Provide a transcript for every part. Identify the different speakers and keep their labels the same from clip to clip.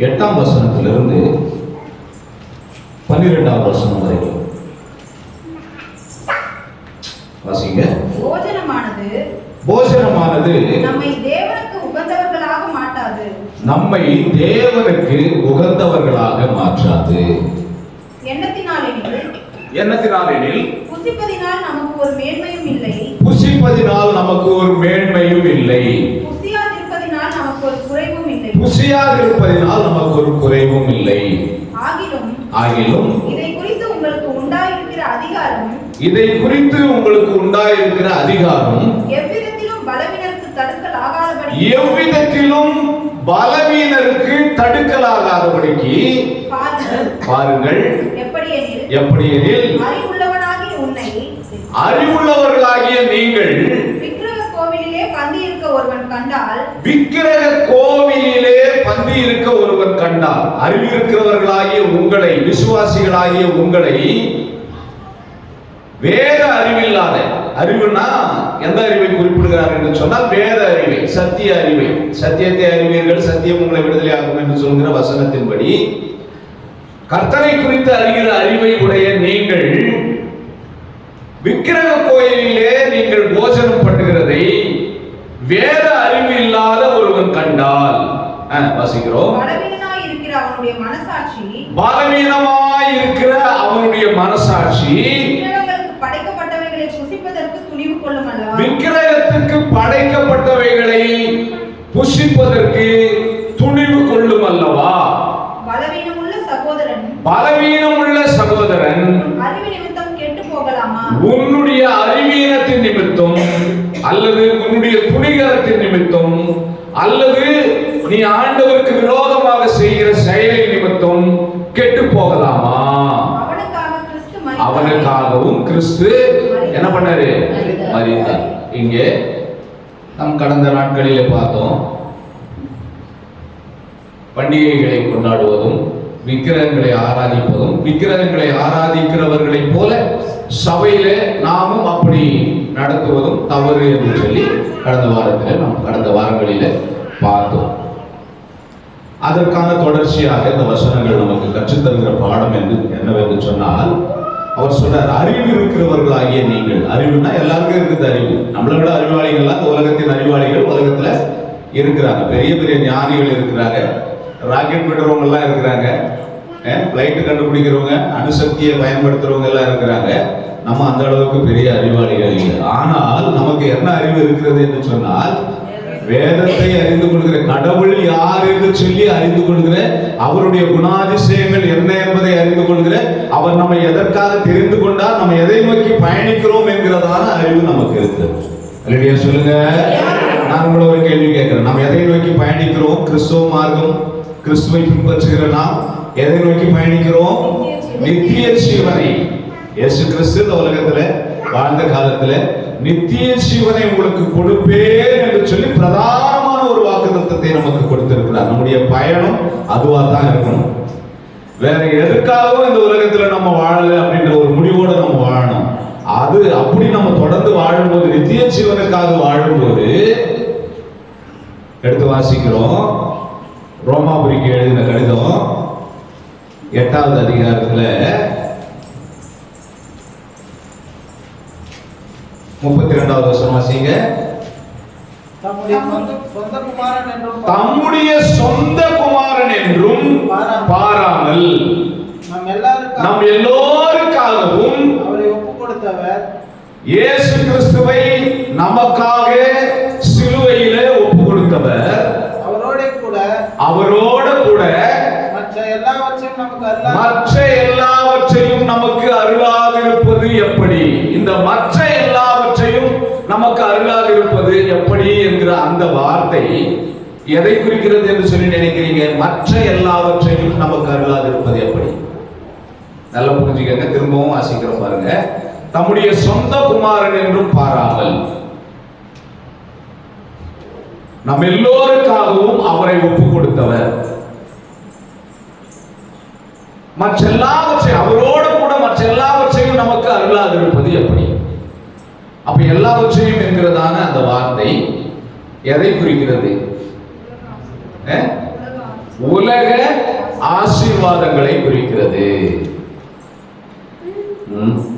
Speaker 1: 8ஆம் வசனத்திலிருந்து 12ஆம் வசனம் வரைக்கும் வாசிங்க. போஜனமானது
Speaker 2: நம்மை தேவனுக்கு உகந்தவர்களாக மாட்டாது.
Speaker 1: நம்மை தேவனுக்கு உகந்தவர்களாக மாற்றாது. எண்ணத்தினாலெனில்
Speaker 2: புசிப்பதினால் நமக்கு ஒரு மேன்மையும் இல்லை.
Speaker 1: புசிப்பதினால் நமக்கு ஒரு மேன்மையும் இல்லை.
Speaker 2: புசியாதிருப்பதினால் நமக்கு ஒரு குறைவும் இல்லை.
Speaker 1: புசியாதிருப்பதினால் நமக்கு ஒரு குறைவும் இல்லை. ஆகிலும்
Speaker 2: இதை குறித்து உங்களுக்கு உண்டாயிருக்கிற அதிகாரம்
Speaker 1: எவ்விதத்திலும் பலவீனருக்கு தடுக்கலாகாதபடிக்கு பாருங்கள். எப்படியெனில் அறிவுள்ளவர்களாகிய நீங்கள் விக்கிரக கோவிலிலே பந்தி இருக்க ஒருவன் கண்டால், அறிவிருக்கிறவர்களாகிய உங்களை, விசுவாசிகளாகிய உங்களை, வேத அறிவில்லாத, அறிவுனா எந்த அறிவை குறிப்பிடுகிறார் என்று சொன்னால் வேத அறிவை, சத்திய அறிவை, சத்தியத்தை அறிவீர்கள் சத்தியம் உங்களை விடுதலையாகும் என்று சொல்கிற வசனத்தின்படி கர்த்தரை குறித்து அறிகிற அறிவை உடைய நீங்கள் விக்கிரக கோயிலிலே நீங்கள் போஜனம் பண்ணுகிறதை வேத அறிவு இல்லாத ஒருவன் கண்டால், வாசிக்கிறோம், பலவீனமாய் இருக்கிற அவனுடைய மனசாட்சி விக்கிரகத்துக்கு படைக்கப்பட்டவைகளை புசிப்பதற்கு துணிவு கொள்ளும் அல்லவா? பலவீனமுள்ள சகோதரன் உன்னுடைய அறிவீனத்தின் நிமித்தம் அல்லது உன்னுடைய துணிகரத்தின் நிமித்தம் அல்லது நீ ஆண்டவருக்கு விரோதமாக செய்கிற செயலின் நிமித்தம் கெட்டு போகலாமா? அவனுக்காகவும் கிறிஸ்து என்ன பண்ணாரு? மரித்தார். இங்கே நம் கடந்த நாட்களிலே பார்த்தோம், பண்டிகைகளை கொண்டாடுவதும் விக்கிரகங்களை ஆராதிப்பதும், விக்கிரகங்களை ஆராதிக்கிறவர்களை போல சபையிலே நாமும் அப்படி நடத்துவதும் தவறு என்று சொல்லி கடந்த வாரங்களிலே பார்த்தோம். அதற்கான தொடர்ச்சியாக இந்த வசனங்கள் நமக்கு கற்றுத்தருகிற பாடம் என்னவென்று சொன்னால், அவர் சொல்றார், அறிவு இருக்கிறவர்களாகிய நீங்கள். அறிவுனா எல்லாருக்கும் இருக்குது அறிவு. நம்மளை விட அறிவாளிகள்லாம் இந்த உலகத்தின் அறிவாளிகள் உலகத்துல இருக்கிறாங்க. பெரிய பெரிய ஞானிகள் இருக்கிறாங்க, ராக்கெட் விடுறவங்க எல்லாம் இருக்கிறாங்க, பிளைட் கண்டுபிடிக்கிறவங்க, அணுசக்தியை பயன்படுத்துறவங்க எல்லாம் இருக்கிறாங்க. நம்ம அந்த அளவுக்கு பெரிய அறிவாளிகள் இல்லை. ஆனால் நமக்கு என்ன அறிவு இருக்கிறது என்று சொன்னால், வேதத்தை அறிந்து கொள்கிற, கடவுள் யார் என்று சொல்லி அறிந்து கொள்கிற, அவருடைய குணாதிசயங்கள் என்ன என்பதை அறிந்து கொள்கிற, அவர் நம்மை எதற்காக தெரிந்து கொண்டால் நம்ம எதை நோக்கி பயணிக்கிறோம் என்கிறதான அறிவு நமக்கு இருக்கு. அல்லேலூயா சொல்லுங்க. நான் உங்களை ஒரு கேள்வி கேட்கிறேன், நம்ம எதை நோக்கி பயணிக்கிறோம்? கிறிஸ்துவ மார்க்கம், கிறிஸ்துவை பின்பற்றுகிற நாம் எதை நோக்கி பயணிக்கிறோம்? நித்திய ஜீவனை. இயேசு கிறிஸ்து இந்த உலகத்துல வாழ்ந்த காலத்துல நித்திய ஜீவனை உங்களுக்கு கொடுப்பேன் என்று சொல்லி பிரதானமான ஒரு வாக்குத்தத்தத்தை நமக்கு கொடுத்திருக்கிறார். நம்முடைய பயணம் அதுவா தான் இருக்கணும். வேற எதுக்காகவும் இந்த உலகத்துல நம்ம வாழல அப்படின்ற ஒரு முடிவோட நம்ம வாழணும். அது அப்படி நம்ம தொடர்ந்து வாழும்போது, நித்திய ஜீவனுக்காக வாழும்போது, எடுத்து வாசிக்கிறோம் ரோமாபுரிக்கு எழுதின கடிதம் 8வது அதிகாரத்துல 32வது வசனம் வாசிங்க. தம்முடைய சொந்த குமாரன் என்றும் பாராமல் நம் எல்லோருக்காகவும்
Speaker 3: அவரை ஒப்புக் கொடுத்தவர்
Speaker 1: இயேசு கிறிஸ்துவை நமக்காக சிலுவையிலே ஒப்புக் கொடுத்தவர், அவரோட கூட மற்ற எல்லாவற்றையும் நமக்கு அருளாதிருப்பது எப்படி? இந்த மற்ற எல்லாவற்றையும் நமக்கு அருளாதிருப்பது எப்படி என்கிற அந்த வார்த்தை எதை குறிக்கிறது என்று சொல்லி நினைக்கிறீங்க? மற்ற எல்லாவற்றையும் நமக்கு அருளாதிருப்பது எப்படி? நல்லா புரிஞ்சுக்கங்க. திரும்பவும் வாசிக்கிறோம் பாருங்க. தம்முடைய சொந்த குமாரன் என்றும் பாராமல் நம் எல்லோருக்காகவும் அவரை ஒப்புக் கொடுத்தவர், மற்ற எல்லாவற்றையும், அவரோடு கூட மற்ற எல்லாவற்றையும் நமக்கு அருளாதிருப்பது எப்படி? அப்ப எல்லாவற்றையும் என்கிறதான அந்த வார்த்தை எதை குறிக்கிறது? உலக ஆசீர்வாதங்களை குறிக்கிறது.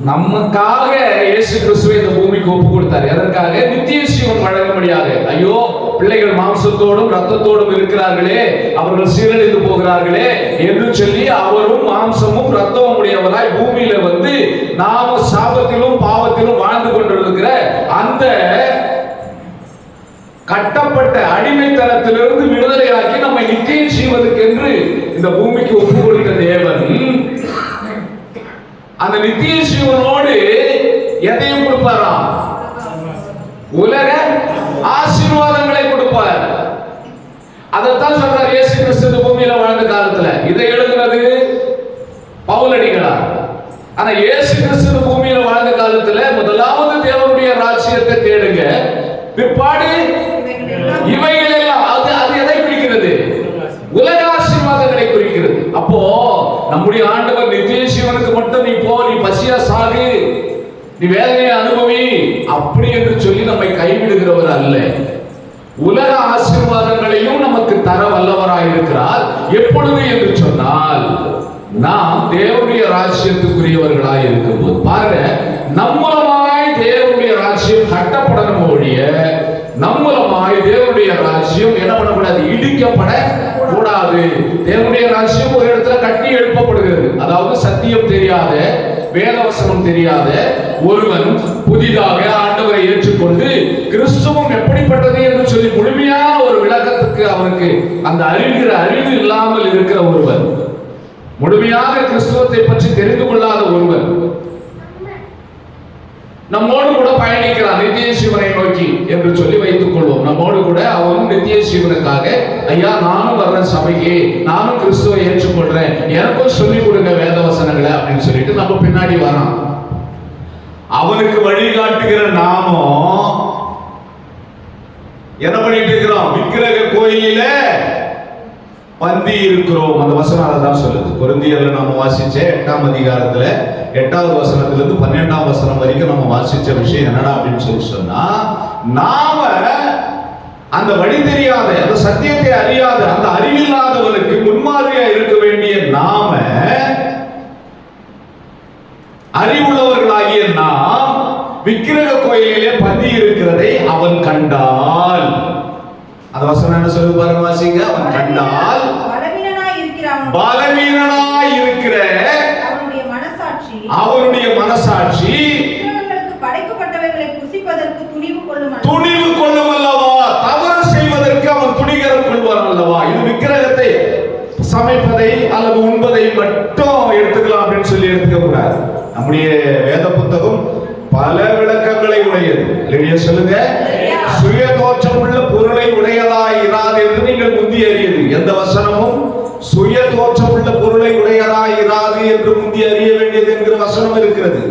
Speaker 1: நமக்காக இயேசு கிறிஸ்துவை இந்த பூமிக்கு ஒப்பு கொடுத்தார். எதற்காக? நித்திய ஜீவன் வழங்கும்படியாக. ஐயோ, பிள்ளைகள் மாம்சத்தோடும் ரத்தத்தோடும் இருக்கிறார்களே, அவர்கள் சீரழிந்து போகிறார்களே என்று சொல்லி அவரும் மாம்சமும் ரத்தமும் உடையவராய் பூமியில வந்து நாம சாபத்திலும் பாவத்திலும் வாழ்ந்து கொண்டிருக்கிற அந்த கட்டப்பட்ட அடிமைத்தனத்திலிருந்து விடுதலையாக்கி நம்மை நித்திய ஜீவனுக்கு என்று இந்த பூமிக்கு ஒப்பு கொடுத்த தேவன் அந்த நித்திய ஜீவனோடு எதையும் கொடுப்பாராம்? உலக ஆசீர்வாதங்களை கொடுப்பார். அதைத்தான் சொல்றார் இயேசு கிறிஸ்து பூமியில வாழ்ந்த காலத்துல. இதை எழுதுனது பவுலடிகளார். ஆனா இயேசு கிறிஸ்து பூமியில வாழ்ந்த காலத்துல முதலாவது தேவனுடைய ராஜ்யத்தை தேடுங்க, பிற்பாடு இவைகள் எல்லாம். அது எதை குறிக்கிறது? உலக ஆசீர்வாதங்களை குறிக்கிறது. அப்போ நம்முடைய ஆண்டவர் நித்திய ஜீவனுக்கு மட்டும் நீ போ, நீ பசியா சாகு, நீ வேதனையை அனுபவி அப்படி என்று சொல்லி நம்மை கைவிடுகிறவர் அல்ல. உலக ஆசீர்வாதங்களையும் நமக்கு தர வல்லவராய் இருக்கிறார். எப்பொழுது என்று சொன்னால் நாம் தேவனுடைய ராஜ்யத்துக்குரியவர்களாய் இருக்கும்போது. பாருங்க, நம்மளமாய் தேவனுடைய ராஜ்யம் கட்டப்படணும் ஒழிய நம்மளமாய் தேவனுடைய ராஜ்யம் என்ன பண்ணக்கூடாது? இடிக்கப்பட கூடாது. தேவனுடைய ராஜ்யம் ஒரு இடத்துல கட்டி எழுப்பப்படுகிறது. அதாவது சத்தியம் தெரியாத, வேதவசனம் தெரியாத ஒருவன் புதிதாக ஆண்டவரை ஏற்றுக்கொண்டு கிறிஸ்துவம் எப்படிப்பட்டது என்று சொல்லி முழுமையான ஒரு விளக்கத்துக்கு அவனுக்கு அந்த அறிவு இல்லாமல் இருக்கிற ஒருவன், முழுமையாக கிறிஸ்துவத்தை பற்றி தெரிந்து கொள்ளாத ஒருவன் நம்மோடு கூட பயணிக்கிறான் நித்திய ஜீவனை நோக்கி என்று சொல்லி வைத்துக் கொள்வோம். நம்மோடு கூட அவனும் நித்திய ஜீவனுக்காக, ஐயா நானும் வர்றேன் சபைக்கு, நானும் கிறிஸ்துவை ஏற்றுக்கொள்றேன், எனக்கும் சொல்லிக் கொடுங்க வேதவசனங்களை அப்படின்னு சொல்லிட்டு நம்ம பின்னாடி வரான். அவனுக்கு வழிகாட்டுகிற நாமும் என்ன பண்ணிட்டு இருக்கிறோம்? விக்கிரக கோயிலில பந்தி இருக்கிறோம். அந்த வசனம் அதான் சொல்லுது. கொரிந்தியர்ல நம்ம வாசிச்ச 8ஆம் அதிகாரத்துல 8வது வசனத்திலிருந்து 12ஆம் வசனம் வரைக்கும் நம்ம வாசிச்ச விஷயம் என்னடா அப்படின்னு சொல்லி சொன்னா, நாம அந்த வழி தெரியாத, அந்த சத்தியத்தை அறியாத, அந்த அறிவில்லாதவனுக்கு முன்மாதிரியா இருக்க வேண்டிய நாம, அறிவுள்ளவர்களாகிய நாம் விக்கிரக கோயிலிலே பந்தி இருக்கிறதை அவன் கண்டால், அந்த வசனம் என்ன சொல்லு பாருங்க, வாசிங்க. அவன் கண்டால் பலவீனனாய் இருக்கிற அவருடைய மனசாட்சி
Speaker 2: படைக்கப்பட்டவைகளை புசிப்பதற்கு துணிவு
Speaker 1: கொள்ளும் அல்லவா? தவறு செய்வதற்கு அவன் துணிகரம் கொள்வான் அல்லவா? இது விக்கிரகத்தை சமைப்பதை அல்லது உண்பதை மட்டும் எடுத்துக்கலாம் அப்படின்னு சொல்லி எடுத்துக்க கூடாது. நம்முடைய வேத புத்தகம் பல விளக்கங்களை உடையது. இல்லையா சொல்லுங்க? சுய தோற்றம் உள்ள பொருளை உடையதாய் இராது என்று நீங்கள் முந்தி அறியது. எந்த வசனமும் சுய தோற்றம் உள்ள பொருளை உடையதாய் இராது என்று முந்தி அறிய வேண்டியது என்கிற வசனம் இருக்கிறது.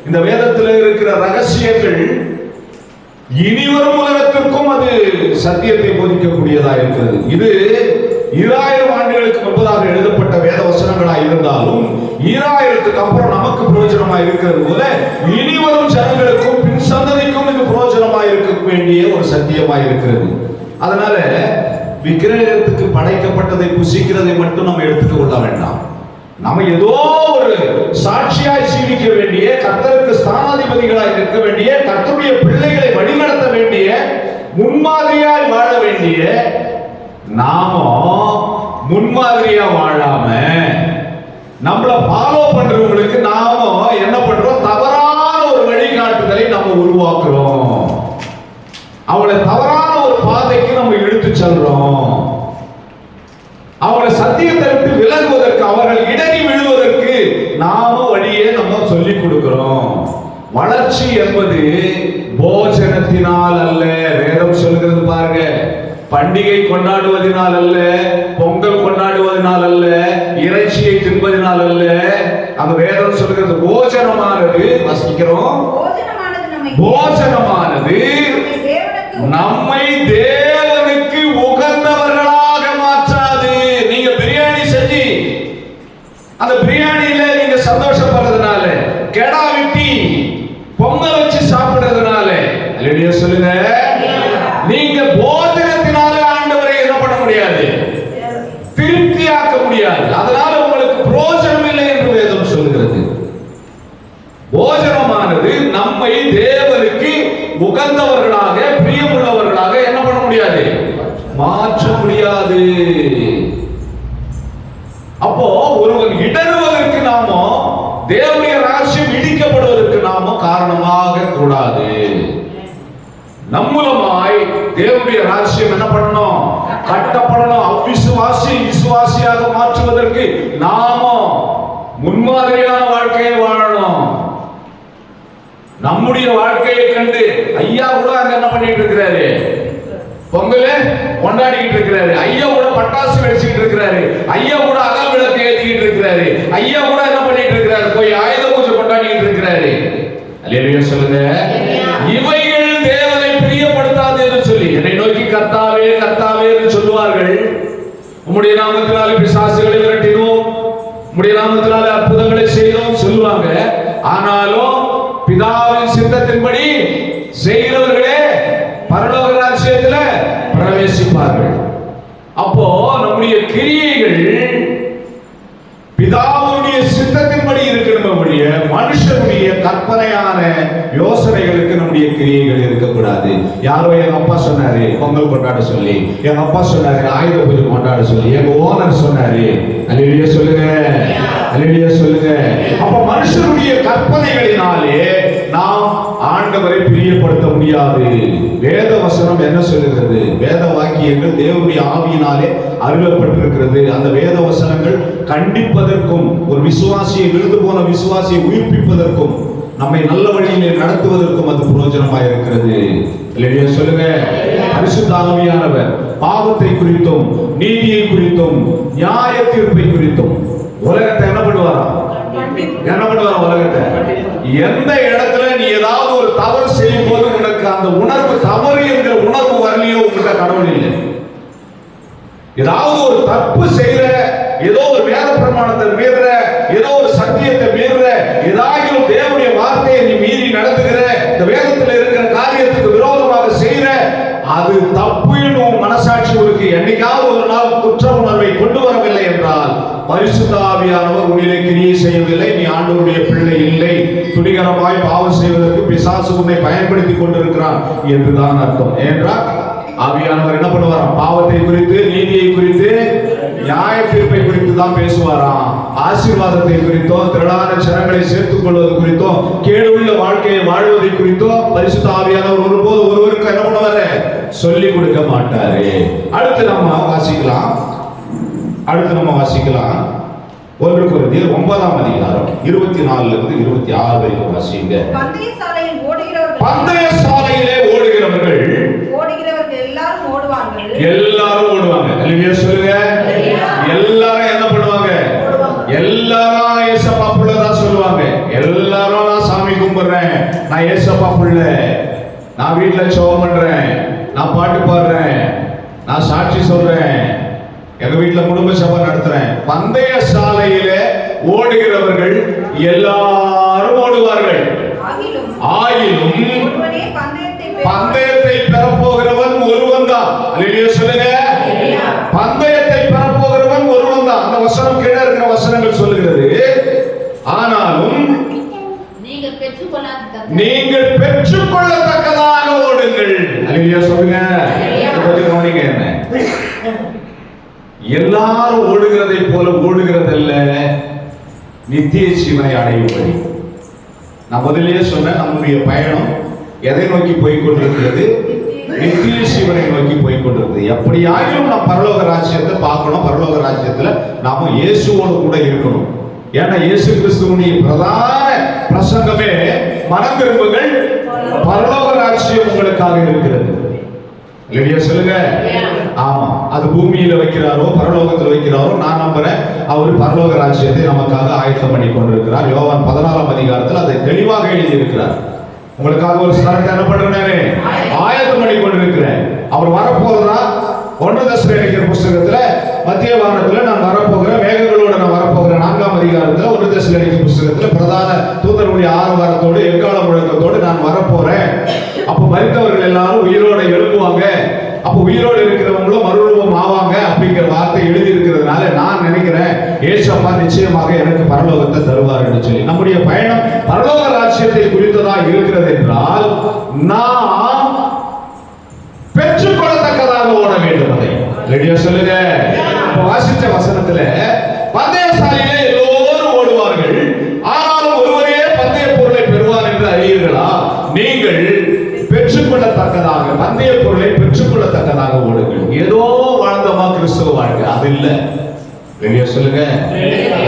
Speaker 1: இந்த வேதத்தில் இருக்கிற ரகசியங்கள் இனிவரும் உலகத்திற்கும் அது சத்தியத்தை போதிக்கக்கூடியதா இருக்கிறது. இது 2000 ஆண்டுகளுக்கு முன்பதாக எழுதப்பட்ட வேத வசனங்களாய் இருந்தாலும் 2000க்கு அப்புறம் நமக்கு பிரயோஜனமாய் இருக்கிறது போல இனிவரும் ஜனங்களுக்கும் பின் சந்ததிக்கும் இது பிரயோஜனமாய் இருக்க வேண்டிய ஒரு சத்தியமாய் இருக்கிறது. அதனால விக்கிரகத்துக்கு படைக்கப்பட்டதை புசிக்கிறதை மட்டும் நம்ம எடுத்துக்க கொள்ள வேண்டாம். நம்ம ஏதோ ஒரு சாட்சியாய் ஜீவிக்க வேண்டிய, கர்த்தருக்கு ஸ்தானாதிபதிகளாய் இருக்க வேண்டிய, கர்த்தருடைய பிள்ளைகளை வழிநடத்த வேண்டிய, முன்மாதிரியாய் வாழ வேண்டிய நாம முன்மாதிரியா வாழாம நம்மள ஃபாலோ பண்றவங்களுக்கு நாம என்ன பண்றோம்? தவறான ஒரு வழிகாட்டுதலை நம்ம உருவாக்குறோம். அவளை தவறான ஒரு பாதைக்கு நம்ம இழுத்து செல்றோம். அவளை சத்தியத்தை விட்டு விலகுவதற்கு, அவர்கள் இடறி விழுவதற்கு நாம வழியே நம்ம சொல்லிக் கொடுக்கிறோம். வளர்ச்சி என்பது போஜனத்தினால் அல்ல. வேதம் சொல்லுகிறது பாருங்க, பண்டிகை கொண்டாடுவதனால் அல்ல, பொங்கல் கொண்டாடுவதனால் அல்ல, இறைச்சியை தின்பதனால் அல்ல. அந்த வேதம் சொல்லுகிறது போஜனமானது, வசிக்கிறோம், போஜனமானது நம்மை தேவனுக்கு உகந்தவர்களாக மாற்றாது. நீங்க பிரியாணி செஞ்சு அந்த பிரியாணியில நீங்க சந்தோஷப்படுறதுனால, கெடா வெட்டி பொங்கல் வச்சு சாப்பிடுறதுனால, அல்லேலூயா சொல்லுங்க, நீங்க போஜனத்தினால ஆண்டவரை என்ன பண்ண முடியாது? திருப்தியாக்க முடியாது. அதனால அப்போ ஒருவன் இடறுவதற்கு நாமோ தேவனுடைய ராஜ்யம் இடிக்கப்படுவதற்கு நாம காரணமாக கூடாது. நம் மூலமாய் தேவனுடைய ராஜ்யம் என்ன பண்ணணும்? கட்டப்படணும். அவ்விசுவாசி விசுவாசியாக மாற்றுவதற்கு நாம முன்மாதிரியான வாழ்க்கையை வாழணும். நம்முடைய வாழ்க்கையை கண்டு ஐயா கூட அங்க என்ன பண்ணிட்டு இருக்கிறாரு? பொங்கல கொண்டாடிக்கிட்டு இருக்கிறாரு. ஐயா கூட பட்டாசு வெடிச்சுக்கிட்டு இருக்கிறாரு. ஐயா கூட அகல் விளக்கு ஏற்றிக்கிட்டு இருக்கிறாரு. ஐயா கூட என்ன பண்ணிட்டு இருக்கிறாரு? போய் ஆயுத பூஜை கொண்டாடிக்கிட்டு இருக்கிறாரு. அல்லேலூயா சொல்லுங்க. இவைகள் தேவனை பிரியப்படுத்தாது என்று சொல்லி என்னை நோக்கி கர்த்தாவே கர்த்தாவே என்று சொல்லுவார்கள். உம்முடைய நாமத்தினாலே பிசாசுகளை விரட்டினோம், உம்முடைய நாமத்தினாலே அற்புதங்களை செய்தோம் சொல்லுவாங்க. ஆனாலும் பிதாவின் சித்தத்தின்படி செய்கிறவர்களே பரலோக ராஜ்யத்தில் பிரவேசிப்பார்கள். அப்போ நம்முடைய கிரியைகள் பிதாவுடைய சித்தத்தின்படி இருக்கணும்படிய மனுஷனுடைய கற்பனையான யோசனைகளுக்கு நம்முடைய கிரியைகள் இருக்கக்கூடாது. யாரோ எங்க அப்பா சொன்னாரு பொங்கல் கொண்டாட சொல்லி, எங்க அப்பா சொன்னாரு ஆயுத பூஜை கொண்டாட சொல்லி, எங்க ஓனர் சொன்னாரு. அல்லேலூயா சொல்லுங்க, அல்லேலூயா சொல்லுங்க. அப்ப மனுஷனுடைய கற்பனைகளினாலே நாம் ஆண்டவரை பிரியப்படுத்த முடியாது. வேத வசனம் என்ன சொல்லுகிறது? வேத வாக்கியங்கள் தேவனுடைய ஆவியினாலே அருளப்பட்டிருக்கிறது. அந்த வேத வசனங்கள் கண்டிப்பதற்கும் ஒரு விசுவாசியை விழுந்து போன விசுவாசியை உயிர்ப்பிப்பதற்கும் நம்மை நல்ல வழியிலே நடத்துவதற்கும் அது பிரயோஜனமாக இருக்கிறது. இல்லையா சொல்லுங்க. பரிசுத்த ஆவியானவர் பாவத்தை குறித்தும் நீதியை குறித்தும் நியாய தீர்ப்பை குறித்தும் உலகத்தை என்ன பண்ணுவாராம்? என்ன பண்ணுவாராம் உலகத்தை? எந்த இடத்துல நீ ஏதாவது ஒரு தவறு செய்யும் போது உனக்கு அந்த உணர்வு, தவறு என்கிற உணர்வு வரலையோ உங்ககிட்ட கடவுள் இல்லை. ஏதாவது ஒரு தப்பு செய்யற, ஏதோ ஒரு வேத பிரமாணத்தை மீறுற, ஏதோ ஒரு சத்தியத்தை மீறுற, ஏதாவது தேவனுடைய வார்த்தையை நீ மீறி நடத்துகிற, இந்த வேதத்தில் இருக்கிற காரியத்துக்கு விரோதமாக செய்யற, அது தப்பு என்னும் மனசாட்சி உனக்கு என்னைக்காவது ஒரு நாள் குற்ற உணர்வை கொண்டு வரவில்லை என்றால் பரிசுத்த ஆவியானவர் உன்னிலே கிரியை செய்யவில்லை, நீ ஆண்டவருடைய பிள்ளை இல்லை, துணிகரமாய் பாவம் செய்வதற்கு பிசாசு உன்னை பயன்படுத்தி கொண்டிருக்கிறான் என்றுதான் அர்த்தம். என்றால் ஆவியானவர் என்ன பண்ணுவாராம்? பாவத்தை குறித்து, நீதியை குறித்து, நியாய தீர்ப்பை குறித்து தான் பேசுவாராம். ஆசீர்வாதத்தை குறித்தோ, திரளான ஜனங்களை சேர்த்துக் கொள்வது குறித்தோ, கேடுள்ள வாழ்க்கையை வாழ்வதை குறித்தோ பரிசுத்த ஆவியானவர் ஒருபோது ஒருவருக்கு என்ன பண்ணுவாரு? சொல்லிக் கொடுக்க மாட்டாரு. அடுத்து நம்ம வாசிக்கலாம். 1 கொரிந்தியர் 9ஆம் அதிகாரம் 24 இருந்து 26 வரைக்கும் வாசிங்க. பந்தய சாலையிலே ஓடுகிறவர்கள் எல்லாரும் ஓடுவாங்க. அல்லேலூயா சொல்லுங்க. எல்லாரும் என்ன பண்ணுவாங்க? எல்லாரும் ஏசப்பா புள்ள தான் சொல்லுவாங்க. எல்லாரும் நான் சாமி கும்பிடுறேன், நான் ஏசப்பா புள்ள, நான் வீட்டுல ஜெபம் பண்றேன், நான் பாட்டு பாடுறேன், நான் சாட்சி சொல்றேன், எங்க வீட்டுல குடும்ப சபை நடத்துறேன். பந்தய சாலையிலே ஓடுகிறவர்கள் எல்லாரும் ஓடுவார்கள். ஆயினும் பந்தயத்தை பெறப்போகிறவன் ஒருவன் தான். அல்லேலூயா சொல்லுங்க. பந்தயத்தை பெறப்போகிறவன் ஒருவன் தான். அந்த வசனம் கீழே இருக்கிற வசனங்கள் சொல்லுகிறது. ஆனாலும் நீங்கள் பெற்றுக்கொள்ளத்தக்கதாக ஓடுங்கள். அல்லேலூயா சொல்லுங்க. கவனிங்க. என்ன எல்லாரும் ஓடுகிறதை போல ஓடுகிறதல்ல, நித்திய ஜீவனை அடையும்படி. நான் முதலிலே சொன்ன நம்முடைய பயணம் எதை நோக்கி போய் கொண்டிருக்கிறது? நித்திய ஜீவனை நோக்கி போய் கொண்டிருக்கிறது. எப்படியாயும் நாம் பரலோக ராஜ்யத்தை பார்க்கணும். பரலோக ராஜ்யத்துல நாம இயேசுவோடு கூட இருக்கணும். ஏன்னா இயேசு கிறிஸ்துவினுடைய பிரதான பிரசங்கமே மனம் திரும்புங்கள், பரலோக ராஜ்யம் உங்களுக்காக இருக்கிறது. இல்லையா சொல்லுங்க. ஆமா, அது பூமியில வைக்கிறாரோ பரலோகத்தில் வைக்கிறாரோ நான் நம்புறேன். அவர் பரலோக ராஜ்யத்தை நமக்காக ஆயத்தம் பண்ணி கொண்டிருக்கிறார். யோவான் 14ஆம் அதிகாரத்தில் அதை தெளிவாக எழுதியிருக்கிறார். உங்களுக்காக ஒரு ஸ்தலத்தை என்ன பண்றேன்? ஆயத்தம் பண்ணி கொண்டிருக்கிறேன். அவர் வரப்போறதா 1 தெசலோனிக்கேயர் புத்தகத்துல மத்திய வாரத்துல நான் வரப்போகிறேன், மேகங்களோட நான் வரப்போகிறேன். 4ஆம் அதிகாரத்துல 1 தெசலோனிக்கேயர் புத்தகத்துல பிரதான தூதர்களுடைய ஆரவாரத்தோடு எக்கால முழக்கத்தோடு நான் வரப்போறேன். அப்ப மரித்தவர்கள் எல்லாரும் உயிரோட எழுப்புவாங்க. அப்ப உயிரோடு இருக்கிறவங்களும் மறுரூபம் ஆவாங்க அப்படிங்கிற வார்த்தை எழுதி இருக்கிறதுனால நான் நினைக்கிறேன் ஏசப்பா நிச்சயமாக எனக்கு பரலோகத்தை தருவார் என்று சொல்லி. நம்முடைய பயணம் பரலோக ராஜ்யத்தை குறித்ததா இருக்கிறது என்றால் நாம் பெற்றுக்கொள்ளத்தக்கதாக ஓட வேண்டும். அதை ரெடியா சொல்லுங்க. வாசிச்ச வசனத்துல பந்தய வெளியே சொல்லுங்க.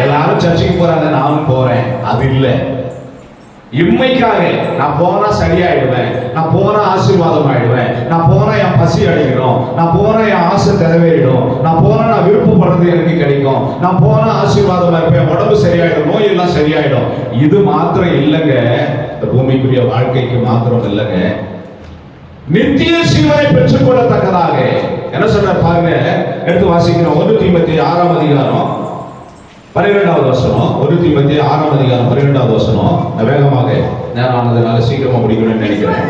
Speaker 1: எல்லாரும் சர்ச்சுக்கு போறாங்க, நானும் போறேன், அது இல்லை. இம்மைக்காக நான் போனா சரியாயிடுவேன், நான் போனா ஆசீர்வாதம் ஆயிடுவேன், நான் போனா என் பசி அடைக்கணும், நான் போனா என் ஆசை நிறைவேறிடும், நான் போனா நான் விருப்பப்படுறது எனக்கு கிடைக்கும், நான் போனா ஆசீர்வாதமா இருப்பேன், உடம்பு சரியாயிடும், நோய் எல்லாம் சரியாயிடும். இது மாத்திரம் இல்லைங்க, இந்த பூமிக்குரிய வாழ்க்கைக்கு மாத்திரம் இல்லைங்க, நித்திய ஜீவனை பெற்றுக் கொள்ளத்தக்கதாக என்ன சொல்ற பாருங்க. எடுத்து வாசிக்கிறோம். 1 தீமோத்தேயு 6ஆம் அதிகாரம் 12வது வசனம். 1 தீமோத்தேயு 6ஆம் அதிகாரம் 12வது வசனம். வேகமாக நேரம் ஆனதுனால சீக்கிரமா முடிக்கணும்னு நினைக்கிறேன்.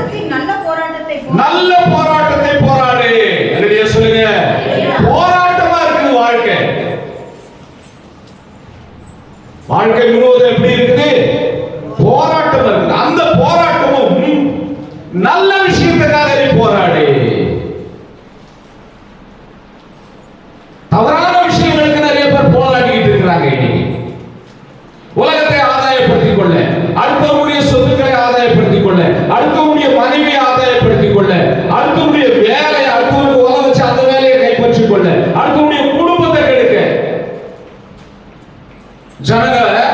Speaker 1: நல்ல போராட்டத்தை போராடு. அல்லேலூயா சொல்லுங்க. போராட்டமா இருக்குது வாழ்க்கை. வாழ்க்கை முழுவதும் எப்படி இருக்குது? போராட்டம் இருக்குது. அந்த போராட்டமும் நல்ல விஷயத்துக்காக நீ போராடு. தவறான விஷயங்களுக்கு நிறைய பேர் போராடிக்கிட்டு இருக்கிறாங்க. இன்னைக்கு உலகத்தை ஆதாயப்படுத்திக் கொள்ள, அடுத்தவருடைய சொத்துக்களை ஆதாயப்படுத்திக் கொள்ள, அடுத்தவருடைய மனைவியை ஆதாயப்படுத்திக் கொள்ள, அடுத்தவருடைய வேலையை, அடுத்தவருக்கு உதவ வச்சு அந்த வேலையை கைப்பற்றிக் கொள்ள, அடுத்தவருடைய குடும்பத்தை கெடுக்க ஜனங்களை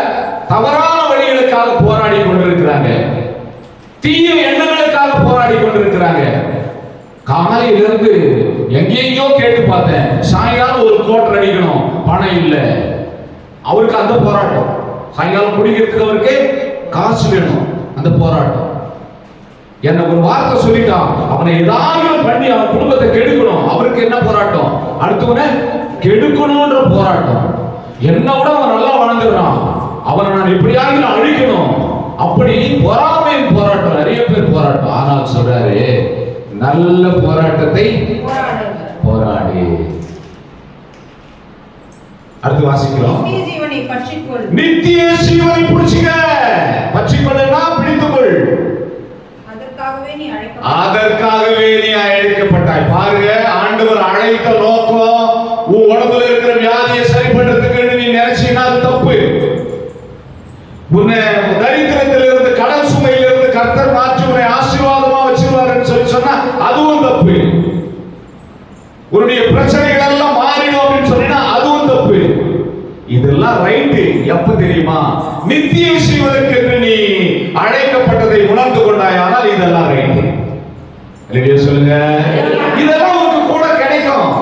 Speaker 1: தவறான வழிகளுக்காக போராடி கொண்டிருக்கிறாங்க. தீய எண்ணங்களுக்காக போராடி கொண்டிருக்கிறாங்க. காலையிலிருந்து எங்கேயோ கேட்டு பார்த்தேன், சாயங்காலம் ஒரு கோட்டர் அடிக்கணும், பணம் இல்லை. அவருக்கு அந்த போராட்டம். சாயங்காலம் குடிக்கிறதுக்கு அவருக்கு காசு வேணும், அந்த போராட்டம். என்ன ஒரு வார்த்தை சொல்லிட்டான், அவனை ஏதாவது பண்ணி அவன் குடும்பத்தை கெடுக்கணும். அவருக்கு என்ன போராட்டம்? அடுத்தவனை கெடுக்கணும்ன்ற போராட்டம். என்ன விட அவன் நல்லா வளர்ந்துடுறான், அவனை நான் எப்படியாவது அழிக்கணும், அப்படி பொறாமையின் போராட்டம். நிறைய பேர் போராட்டம். ஆனால் சொல்றாரு, நல்ல போராட்டத்தை போராடு. அடுத்து வாசிக்கிறோம். நித்திய ஜீவனை பிடிச்சுக்க. பற்றிக்கொள்ளனா பிடித்துக்கொள். அதற்காகவே நீ அழைக்கப்பட்டாய். பாருங்க, ஆண்டவர் அழைத்த நோக்கம் உன் உடம்புல இருக்கிற வியாதியை சரி பண்றதுக்கு நீ நினைச்சீங்கன்னா அது தப்பு. உன்னை தரித்திரத்திலிருந்து, கடன் சுமையிலிருந்து கர்த்தர் மாற்றி உன்னை ஆசீர்வாதமா வச்சிருவாருன்னு சொல்லி சொன்னா அதுவும் தப்பு. உன்னுடைய பிரச்சனைகள் எல்லாம் மாறிடும் அப்படின்னு சொன்னா அதுவும் தப்பு. இதெல்லாம் ரைட்டு. எப்ப தெரியுமா? நித்திய ஜீவனுக்கு என்று நீ அழைக்கப்பட்டதை உணர்ந்து கொண்டாயானால் இதெல்லாம் ரைட்டு. இல்லையா சொல்லுங்க. இதெல்லாம் உனக்கு கூட கிடைக்கும்.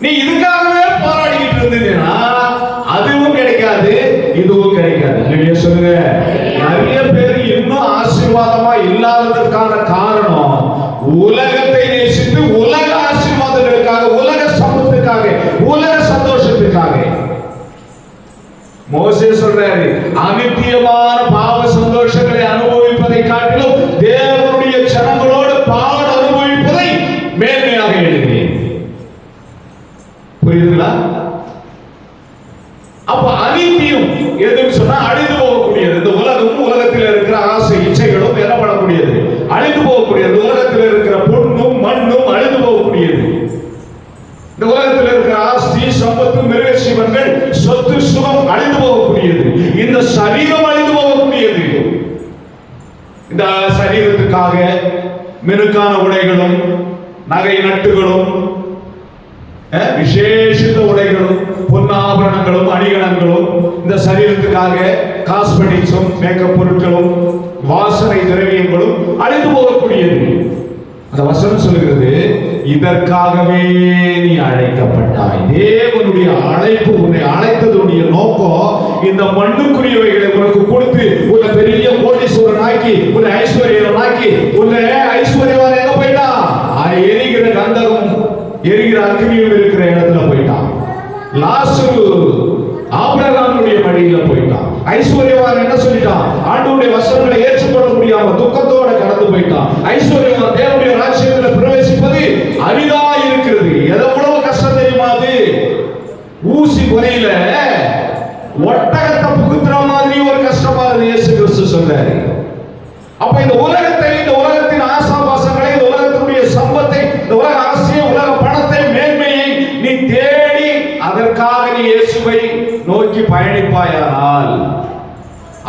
Speaker 1: நீ இதுக்காகவே போராடிக்கிட்டு இருந்தீங்கன்னா அதுவும் கிடைக்காது, இதுவும் கிடைக்காது. இல்லையா சொல்லுங்க. நிறைய பேர் இன்னும் ஆசீர்வாதமா இல்லாததற்கான காரணம் உலகத்தை நேசித்து உலக ஆசீர்வாதங்களுக்காக, உலக சம்பத்துக்காக, உலக சந்தோஷத்துக்காக. மோசே சொல்றாரு, அநித்தியமான பாவ சந்தோஷங்களை அனுபவிப்பதை காட்டிலும் தேவனுடைய ஜனங்களோடு பாவம் அனுபவிப்பதை மேன்மையாக எழுதுகிறேன். புரியுதுங்களா? அப்ப அநித்தியம் எதுன்னு சொன்னா அழிந்து போகக்கூடியது. இந்த உலகமும் உலகத்தில் இருக்கிற ஆசை இச்சைகளும் எனப்படக்கூடியது, அழிந்து போகக்கூடியது. உலகத்தில் இருக்கிற பொண்ணும் மண்ணும் அழிந்து போகக்கூடியது. இந்த உலகத்தில் இருக்கிற ஆஸ்தி, சம்பத்து, மிருக ஜீவன்கள், சொத்து, சுகம் அழிந்து போகக்கூடியது. இந்த சரீரம் அழிந்து போகக்கூடியது. இந்த சரீரத்துக்காக மினுக்கான உடைகளும், நகை நட்டுகளும், விசேஷித்த உடைகளும், பொன்னாபரணங்களும், அணிகலன்களும், இந்த சரீரத்துக்காக காஸ்மெட்டிக்ஸும், மேக்கப் பொருட்களும், வாசனை திரவியங்களும் அழிந்து போகக்கூடியது. அந்த வசனம் சொல்லுகிறது, இதற்காகவே நீ அழைக்கப்பட்டாய். தேவனுடைய அழைப்பு, உன்னை அழைத்ததுடைய நோக்கம் இந்த மண்ணுக்குரியவைகளை உனக்கு கொடுத்து உன்னை பெரிய கோடீஸ்வரனாக்கி, உன்னை ஐஸ்வர்யனாக்கி, உன்னை ஐஸ்வர்யவான் எங்க போயிட்டான்? எரிகிற கந்தகம், எரிகிற அக்னியும் இருக்கிற இடத்துல போயிட்டான். லாசரு ஆபிரகாமுடைய மடியில போயிட்டான். ஐஸ்வர்யவான் என்ன சொல்லிட்டான்? ஆண்டவருடைய வசனங்களை ஏற்றுக்கொள்ள முடியாம துக்கத்தோட கடந்து போயிட்டான். ஐஸ்வர்யவான் தேவனுடைய ராஜ்யத்தில் பிரவேசிப்பது அரிதா இருக்கிறது. எவ்வளவு கஷ்டம் தெரியுமா? அது ஊசி பொறையில ஒட்டகத்தை புகுத்துற மாதிரி ஒரு கஷ்டமா இருக்கு. இயேசு கிறிஸ்து சொல்றாரு. அப்ப இந்த உலகத்தை, இந்த உலகத்தின் ஆசாபாசங்களை, இந்த உலகத்தினுடைய சம்பத்தை, இந்த உலக ஆசையை, உலக பணத்தை, மேன்மையை நீ தேடி அதற்காக நீ இயேசுவை நோக்கி பயணிப்பாயானால்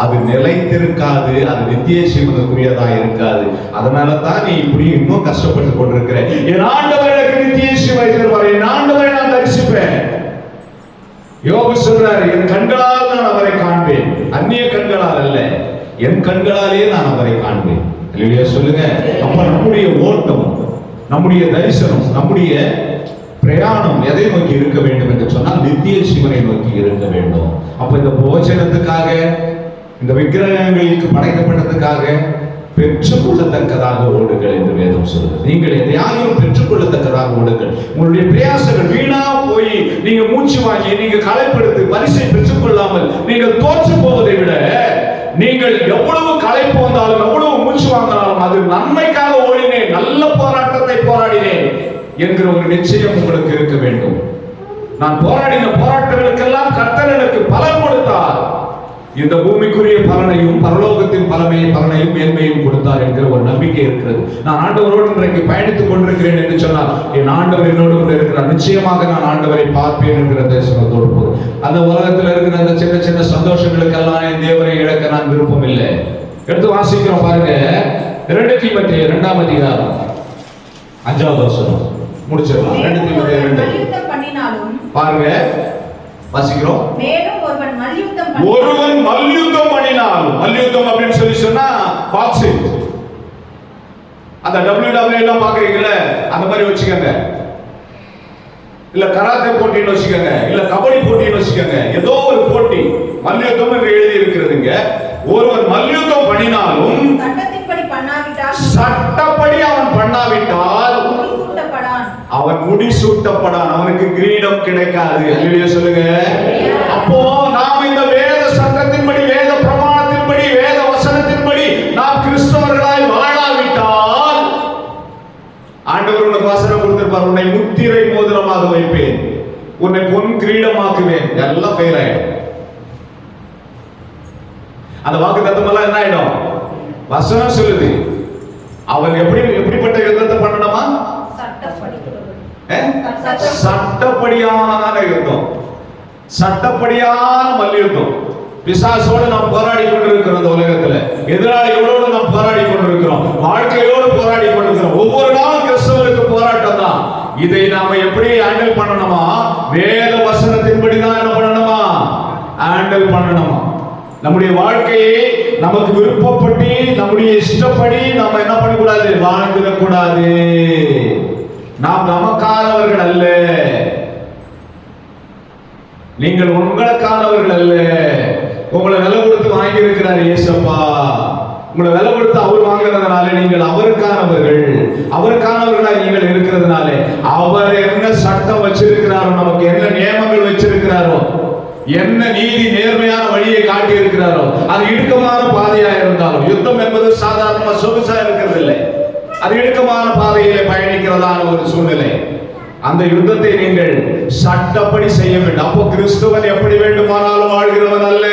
Speaker 1: அது நிலைத்திருக்காது, அது நித்திய ஜீவனுக்குரியதா இருக்காது. அதனால தான் நீ இப்படி இன்னும் கஷ்டப்பட்டு கொண்டிருக்கிற. என் ஆண்டவர் எனக்கு நித்திய ஜீவனை தருவார், என் ஆண்டவரை நான் தரிசிப்பேன். யோபு சொல்றாரு, என் கண்களால் நான் அவரை காண்பேன், அந்நிய கண்களால் அல்ல, என் கண்களாலே நான் அவரை காண்பேன். இல்லையா சொல்லுங்க. அப்ப நம்முடைய ஓட்டம், நம்முடைய தரிசனம், நம்முடைய பிரயாணம் எதை நோக்கி இருக்க வேண்டும் என்று சொன்னால் நித்திய சிவனை நோக்கி இருக்க வேண்டும். அப்ப இந்த போஜனத்துக்காக, இந்த விக்கிரகங்களுக்கு படைக்கப்பட்டதுக்காக பெற்றுக்கொள்ளத்தக்கதாக ஓடுங்கள் என்று வேதம் சொல்லுது. நீங்கள் எதையாயும் பெற்றுக்கொள்ளத்தக்கதாக ஓடுங்கள். உங்களுடைய பிரயாசங்கள் வீணா போய் நீங்க மூச்சு வாங்கி நீங்க களைப்படுத்தி பரிசை பெற்றுக்கொள்ளாமல் நீங்கள் தோற்று போவதை விட, நீங்கள் எவ்வளவு களைப்பு வந்தாலும் எவ்வளவு மூச்சு வாங்கினாலும் அது நன்மைக்காக ஓடினேன், நல்ல போராட்டத்தை போராடினேன் என்கிற ஒரு நிச்சயம் உங்களுக்கு இருக்க வேண்டும். நான் போராடின போராட்டங்களுக்கெல்லாம் கர்த்தர் எனக்கு பலன் கொடுத்தார், இந்த பூமிக்குரிய பலனையும் பரலோகத்தின் பலனையும் மேன்மையும் கொடுத்தார் என்கிற ஒரு நம்பிக்கை இருக்கிறது. நான் ஆண்டவரோடு இன்றைக்கு பயணித்துக் கொண்டிருக்கிறேன் என்று சொன்னால் என் ஆண்டவர் என்னோடு கூட இருக்கிறார், நிச்சயமாக நான் ஆண்டவரை பார்ப்பேன் என்கிற தேசத்தோடு போது அந்த உலகத்தில் இருக்கிற அந்த சின்ன சின்ன சந்தோஷங்களுக்கெல்லாம் என் தேவரை இழக்க நான் விருப்பம் இல்லை. எடுத்து வாசிக்கிறோம் பாருங்க, 2 தீமோத்தேயு 2ஆம் அதிகாரம் 5வது வசனம் முடிச்சிடலாம். 2 தீமோத்தேயு 2 பாருங்க, வாசிக்கிறோம்.
Speaker 2: மேலும் ஒருவன்
Speaker 1: மல்யுத்தம் பண்ணினாலும், மல்யுத்தம் அப்படின்னு சொல்லி சொன்னா பாக்ஸிங், அந்த WWE எல்லாம் பாக்குறீங்கல்ல, அந்த மாதிரி வச்சுக்கோங்க. இல்ல கராத்தே போட்டின்னு வச்சுக்கோங்க, இல்ல கபடி போட்டின்னு வச்சுக்கோங்க, ஏதோ ஒரு போட்டி மல்யுத்தம் என்று எழுதி இருக்கிறதுங்க. ஒருவன் மல்யுத்தம் பண்ணினாலும் சட்டப்படி அவன் பண்ணாவிட்டால் அவன் முடிசூட்டப்படான், அவனுக்கு கிரீடம் கிடைக்காது. அல்லேலூயா சொல்லுங்க. அப்போ நாம் இந்த வேத சட்டத்தின்படி, வேத பிரமாணத்தின்படி, வேத வசனத்தின்படி நாம் கிறிஸ்தவர்களாய் வாழாவிட்டால் ஆண்டவர் உனக்கு வசனம் கொடுத்திருப்பார், உன்னை முத்திரை மோதிரமாக வைப்பேன், உன்னை பொன் கிரீடமாக்குவேன், எல்லாம் ஃபெயில் ஆயிடும். அந்த வாக்குத்தத்தம் எல்லாம் என்ன ஆயிடும்? வசனம் சொல்லுது. அவன் எப்படிப்பட்ட யுத்தத்தை பண்ணணுமா? சட்டப்படியான யுத்தம், சட்டப்படியான மல்யுத்தம். பிசாசோடு நாம் போராடி கொண்டிருக்கிறோம், இந்த உலகத்துல எதிராளிகளோடு நாம் போராடி கொண்டிருக்கிறோம், வாழ்க்கையோடு போராடி கொண்டிருக்கிறோம். ஒவ்வொரு நாளும் கிறிஸ்தவருக்கு போராட்டம் தான். இதை நாம எப்படி ஹேண்டில் பண்ணணுமா? வேத வசனத்தின்படி தான் என்ன பண்ணணுமா? ஹேண்டில் பண்ணணுமா? நம்முடைய வாழ்க்கையை நமக்கு விருப்பப்பட்டு, நம்முடைய இஷ்டப்படி நாம என்ன பண்ணக்கூடாது? வாழ்ந்துடக்கூடாது. நாம் நமக்கானவர்கள் அல்ல, நீங்கள் உங்களுக்கானவர்கள் அல்ல. உங்களை விலை கொடுத்து வாங்கி இருக்கிறார் இயேசப்பா. உங்களை விலை கொடுத்து அவர் வாங்குறதுனால நீங்கள் அவருக்கானவர்கள், அவருக்கானவர்களாக நீங்கள் இருக்கிறதுனால அவர் என்ன சட்டம் வச்சிருக்கிறாரோ, நமக்கு என்ன நியமங்கள் வச்சிருக்கிறாரோ, என்ன நீதி நேர்மையான வழியை காட்டி இருக்கிறாரோ, அது இடுக்கமான பாதையா இருந்தாலும், யுத்தம் என்பது சாதாரணமா சொகுசா இருக்கிறது இல்லை, அது இடுக்கமான பாதையிலே பயணிக்கிறதான ஒரு சூழ்நிலை. அந்த யுத்தத்தை நீங்கள் சட்டப்படி செய்ய வேண்டும். அப்போ கிறிஸ்துவன் எப்படி வேண்டுமானாலும் வாழ்கிறவன் அல்ல,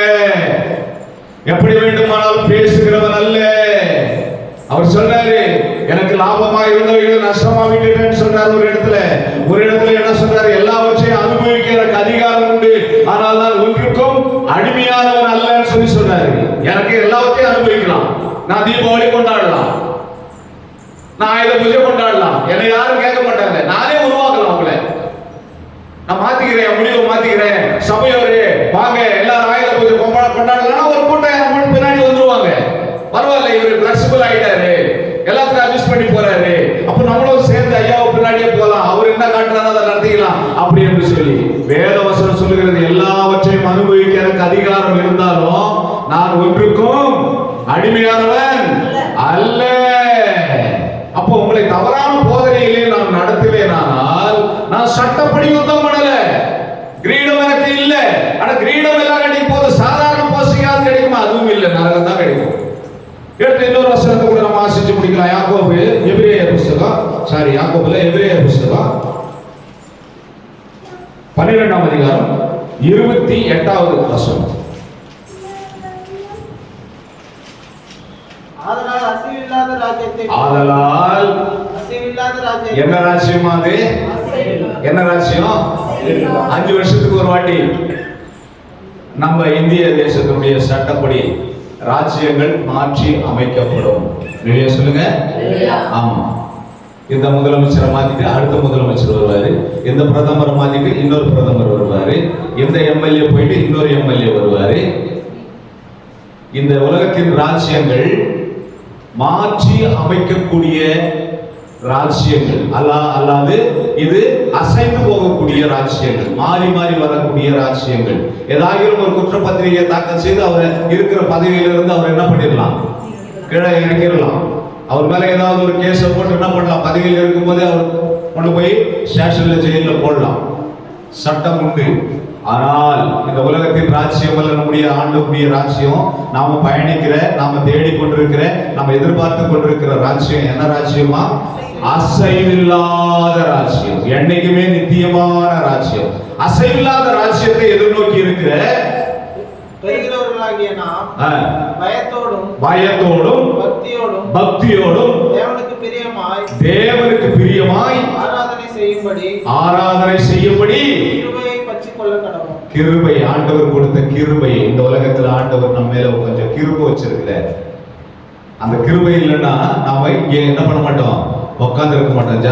Speaker 1: எப்படி வேண்டுமானாலும் பேசுகிறவன் அல்ல. அவர் சொல்றாரு, எனக்கு லாபமா இருந்தவைகள் நஷ்டமா விட்டுட்டேன்னு சொல்றாரு. ஒரு இடத்துல என்ன சொல்றாரு? எல்லாவற்றையும் அனுபவிக்க எனக்கு அதிகாரம் உண்டு, ஆனால் நான் ஒன்றுக்கும் அடிமையானவன் அல்லன்னு சொல்லி சொல்றாரு. எனக்கு எல்லாவற்றையும் அனுபவிக்கலாம், நான் தீபாவளி கொண்டாடலாம், நான் ஆயுத பூஜை கொண்டாடலாம், என்னை யாரும் கேட்க மாட்டாங்க, நானே உருவாக்கலாம். அவங்கள நான் மாத்திக்கிறேன், முடிவை மாத்திக்கிறேன், சபையோரு வாங்க எல்லாரும் ஆயுத பூஜை கொண்டாடலாம், ஒரு கூட்டம் பின்னாடி வந்துருவாங்க. பரவாயில்ல, இவர் பிளெக்சிபிள் ஆயிட்டாரு, எல்லாத்தையும் அட்ஜஸ்ட் பண்ணி போறாரு, அப்ப நம்மளும் சேர்ந்து ஐயாவை பின்னாடியே போகலாம், அவர் என்ன காட்டுறாரோ அதை நடத்திக்கலாம் அப்படி என்று சொல்லி வேத வசனம் சொல்லுகிறது. எல்லாவற்றையும் அனுபவிக்க எனக்கு அதிகாரம் இருந்தாலும் நான் ஒன்றுக்கும் அடிமையானவன் அல்ல. அப்போ உங்களை தவறான போதனையிலே நான் நடத்தினேனால் நான் சட்டப்படி யுத்தம் பண்ணல. கிரீடம் எனக்கு இல்ல, ஆனா கிரீடம் எல்லாம் கிடைக்கும் போது சாதாரண போஸ்டிங்காவது கிடைக்குமா? அதுவும் இல்லை, நரகம் தான் கிடைக்கும். எடுத்து இன்னொரு வசனத்தை கூட நம்ம வாசிச்சு முடிக்கலாம். யாக்கோபு எபிரேயர் புஸ்தகம், யாக்கோபுல எபிரேயர் புஸ்தகம் 12ஆம் அதிகாரம் 28வது வசனம். ஆதலால் என்ன ராஜ்யம்? அது என்ன ராஜ்யம்? 5 வருஷத்துக்கு ஒரு வாட்டி நம்ம இந்திய தேசத்தினுடைய சட்டப்படி ராஜ்யங்கள் மாற்றி அமைக்கப்படும். சொல்லுங்க. ஆமா, இந்த முதலமைச்சரை மாத்திட்டு அடுத்த முதலமைச்சர் வருவாரு, இந்த பிரதமரை மாத்திட்டு இன்னொரு பிரதமர் வருவாரு, இந்த எம்எல்ஏ போயிட்டு இன்னொரு எம்எல்ஏ வருவாரு. இந்த உலகத்தின் ராஜ்யங்கள் மாற்றி அமைக்கக்கூடிய ராஜ்யங்கள் அல்லாது இது அசைந்து போகக்கூடிய ராஜ்யங்கள், மாறி மாறி வரக்கூடிய ராஜ்யங்கள். ஏதாவது ஒரு குற்றப்பத்திரிகையை தாக்கல் செய்து அவர் இருக்கிற பதவியிலிருந்து அவர் என்ன பண்ணிடலாம், கீழே இறக்கிடலாம். அவர் மேல ஏதாவது ஒரு கேஸை போட்டு என்ன பண்ணலாம், பதவியில் இருக்கும் போதே அவர் கொண்டு போய் ஸ்டேஷன்ல ஜெயில போடலாம், சட்டம் உண்டு. ஆனால் இந்த உலகத்தின் ராஜ்யம் அல்ல நம்முடைய ஆண்டவருடைய ராஜ்யம், நாம பயணிக்கிற, நாம தேடிக்கொண்டிருக்கிற, நாம எதிர்பார்த்து கொண்டிருக்கிற ராஜ்யம் என்ன ராஜ்யமா? அசைவில்லாத ராஜ்யம், என்னைக்குமே நித்தியமான ராஜ்யம். அசைவில்லாத ராஜ்யத்தை எதிர்நோக்கி இருக்கிற
Speaker 3: பெறுகிறவர்களாகிய நாம் பயத்தோடும்
Speaker 1: பக்தியோடும் தேவனுக்கு பிரியமாய் ஆராதனை செய்யும்படி கிருபை, ஆண்டவர் கொடுத்த கிருபை. இந்த உலகத்துல ஆண்டவர் நம்ம மேல கொஞ்சம் கிருபை வச்சிருக்கிறார். அந்த கிருபை இல்லைன்னா நாம இங்க என்ன பண்ண மாட்டோம், உட்கார்ந்து இருக்க மாட்டோம்.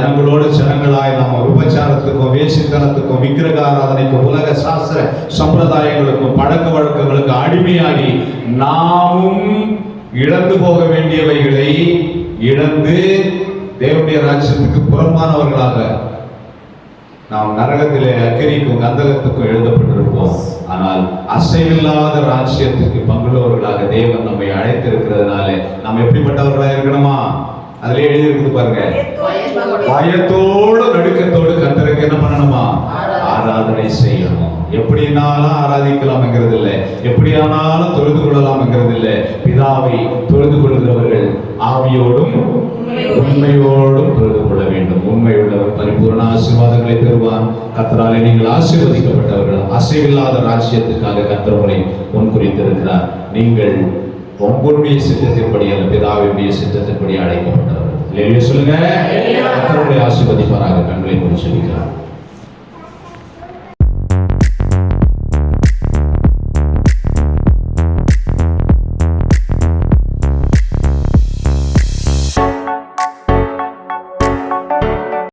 Speaker 1: ஜனங்களாய் நாம விபச்சாரத்துக்கும், வேசித்தனத்துக்கும், விக்கிரக ஆராதனைக்கும், உலக சாஸ்திர சம்பிரதாயங்களுக்கும், பழக்க வழக்கங்களுக்கு அடிமையாகி நாமும் இழந்து போக வேண்டியவைகளை இழந்து தேவனுடைய ராஜ்யத்துக்கு புறம்பானவர்களாக நாம் நரகத்திலே அக்கினிக்கும் கந்தகத்துக்கும் எழுதப்பட்டிருப்போம். ஆனால் அசைவில்லாத ராஜ்யத்துக்கு பங்குள்ளவர்களாக தேவன் நம்மை அழைத்திருக்கிறதுனால நாம் எப்படிப்பட்டவர்களாக இருக்கணுமா? அதுல எழுதி இருக்குது பாருங்க, பயத்தோடு நடுக்கத்தோடு கர்த்தருக்கு என்ன பண்ணணுமா? ஆராதனை செய்யணும். எப்படினாலும் ஆராதிக்கலாம்ங்கிறது இல்லை, எப்படியானாலும் தொழுது கொள்ளலாம்ங்கிறது இல்லை. பிதாவை தொழுது கொள்கிறவர்கள் ஆவியோடும் உண்மையோடும் தொழுது கொள்ள வேண்டும். உண்மை உள்ளவர் பரிபூர்ண ஆசீர்வாதங்களை பெறுவான். கர்த்தராலே நீங்கள் ஆசீர்வதிக்கப்பட்டவர்கள். அசைவில்லாத ராஜ்யத்துக்காக கர்த்தர் உங்களை முன்குறித்திருக்கிறார். நீங்கள் உங்களுடைய சித்தத்தின்படி அல்ல, பிதாவுடைய சித்தத்தின்படி அழைக்கப்பட்டவர்கள். சொல்லுங்க, கர்த்தருடைய ஆசீர்வதிப்பாராக. கண்களை மூடி செபிக்கலாம்.